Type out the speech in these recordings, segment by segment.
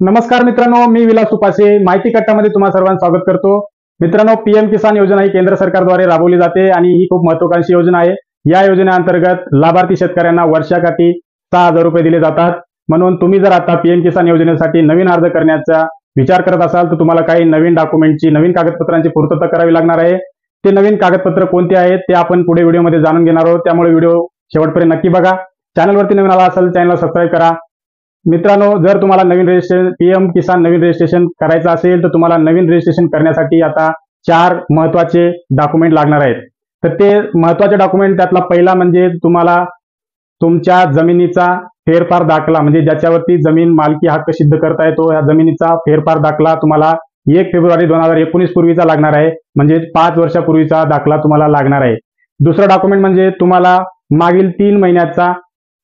नमस्कार मित्रांनो, मी विलास उपासे माहिती कट्टामध्ये तुम्हा सर्वांचं स्वागत करतो। मित्रांनो, पीएम किसान योजना ही केंद्र सरकारद्वारे राबवली जाते आणि ही खूप महत्त्वाकांक्षी योजना आहे। या योजनेअंतर्गत लाभार्थी शेतकऱ्यांना वर्षाकाठी 6,000 रुपये दिले जातात। म्हणून तुम्ही जर आता पीएम किसान योजनेसाठी नवीन अर्ज करण्याचा विचार करत असाल तर तुम्हाला काही नवीन डॉक्युमेंटची, नवीन कागदपत्रांची पूर्तता करावी लागणार आहे। ते नवीन कागदपत्र कोणते आहेत ते आपण पुढे व्हिडिओमध्ये जाणून घेणार आहोत, त्यामुळे व्हिडिओ शेवटपर्यंत नक्की बघा। चॅनलवरती नवीन आला असाल चॅनलला सबस्क्राइब करा। मित्रांनो, जर तुम्हाला नवीन रजिस्ट्रेशन पीएम किसान नवीन रजिस्ट्रेशन करायचं असेल तर तुम्हाला नवीन रजिस्ट्रेशन करण्यासाठी आता 4 महत्त्वाचे डॉक्युमेंट लागणार आहेत। तर ते महत्त्वाचे डॉक्युमेंट त्यातला पहिला म्हणजे तुम्हाला तुमच्या जमिनीचा फेरफार दाखला, म्हणजे ज्याच्यावरती जमीन मालकी हक्क सिद्ध करता येतो, या जमिनीचा फेरफार दाखला तुम्हाला 1 फेब्रुवारी 2019 पूर्वीचा लागणार आहे, म्हणजे 5 वर्षापूर्वीचा दाखला तुम्हाला लागणार आहे। दुसरं डॉक्युमेंट म्हणजे तुम्हाला मागील 3 महिन्याचा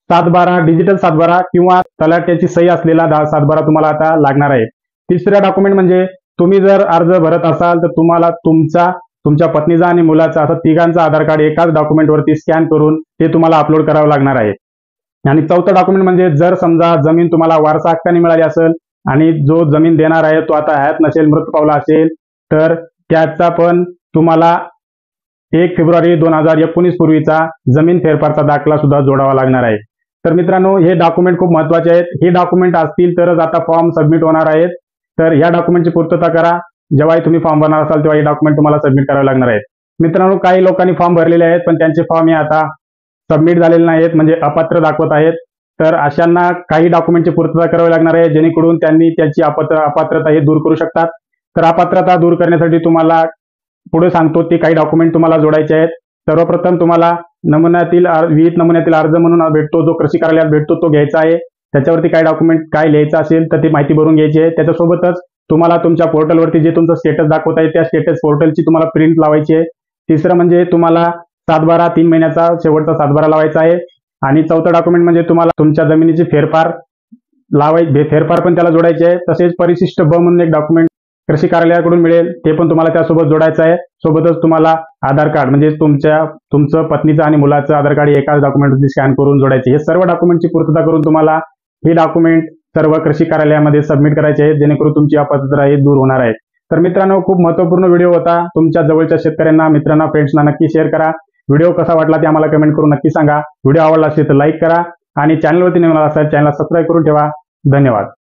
7/12 डिजिटल 7/12 किंवा तलाठ्याची सही असलेला 7/12 तुम्हाला आता लागणार आहे। तिसरा डॉक्युमेंट म्हणजे तुम्ही जर अर्ज भरत असाल तर तुम्हाला तुमच्या पत्नीचा आणि मुलाचा असं तिघांचा आधार कार्ड एकाच डॉक्युमेंटवरती स्कॅन करून ते तुम्हाला अपलोड करावं लागणार आहे। आणि चौथं डॉक्युमेंट म्हणजे जर समजा जमीन तुम्हाला वारसा हक्काने मिळाली असेल आणि जो जमीन देणार आहे तो आता हयात नसेल, मृत्यू पावला असेल, तर त्याचा पण तुम्हाला 1 फेब्रुवारी 2019 पूर्वीचा जमीन फेरफारचा दाखला सुद्धा जोडावा लागणार आहे। तर मित्रांनो, हे डॉक्युमेंट खूप महत्त्वाचे आहेत। हे डॉक्युमेंट असतील तरच आता फॉर्म सबमिट होणार आहेत। तर या डॉक्युमेंटची पूर्तता करा। जेव्हाही तुम्ही फॉर्म भरणार असाल तेव्हा हे डॉक्युमेंट तुम्हाला सबमिट करावे लागणार आहेत। मित्रांनो, काही लोकांनी फॉर्म भरलेले आहेत पण त्यांचे फॉर्म हे आता सबमिट झालेले नाहीत, म्हणजे अपात्र दाखवत आहेत। तर अशांना काही डॉक्युमेंटची पूर्तता करावी लागणार आहे, जेणेकरून त्यांनी त्याची अपात्रता हे दूर करू शकतात। तर अपात्रता दूर करण्यासाठी तुम्हाला पुढे सांगतो ते काही डॉक्युमेंट तुम्हाला जोडायचे आहेत। सर्वप्रथम तुम्हाला विहित नमुन्यातील अर्ज म्हणून भेटतो, जो कृषी कार्यालयात भेटतो तो घ्यायचा आहे। त्याच्यावरती काय डॉक्युमेंट काय लिहायचं असेल तर ती माहिती भरून घ्यायची आहे। त्याच्यासोबतच तुम्हाला तुमच्या पोर्टलवरती जे तुमचं स्टेटस दाखवत आहे त्या स्टेटस पोर्टलची तुम्हाला प्रिंट लावायची आहे। तिसरं म्हणजे तुम्हाला 7/12 3 महिन्याचा शेवटचा 7/12 लावायचा आहे। आणि चौथं डॉक्युमेंट म्हणजे तुम्हाला तुमच्या जमिनीची फेरफार पण त्याला जोडायचे आहे। तसेच परिशिष्ट ब म्हणून एक डॉक्युमेंट कृषी कार्यालयाकडून मिळेल, ते पण तुम्हाला त्यासोबत जोडायचं आहे। सोबतच तुम्हाला आधार कार्ड, म्हणजे तुमचं पत्नीचं आणि मुलाचं आधार कार्ड एकाच डॉक्युमेंटवरती स्कॅन करून जोडायचे। हे सर्व डॉक्युमेंटची पूर्तता करून तुम्हाला हे डॉक्युमेंट सर्व कृषी कार्यालयामध्ये सबमिट करायचे आहेत, जेणेकरून तुमची अपात्रता हे दूर होणार आहे। तर मित्रांनो, खूप महत्त्वपूर्ण व्हिडिओ होता। तुमच्या जवळच्या शेतकऱ्यांना, मित्रांना, फ्रेंड्सना नक्की शेअर करा। व्हिडिओ कसा वाटला ते आम्हाला कमेंट करून नक्की सांगा। व्हिडिओ आवडला असेल तर लाईक करा आणि चॅनलवरती नवीन असाल चॅनलला सबस्क्राइब करून ठेवा। धन्यवाद।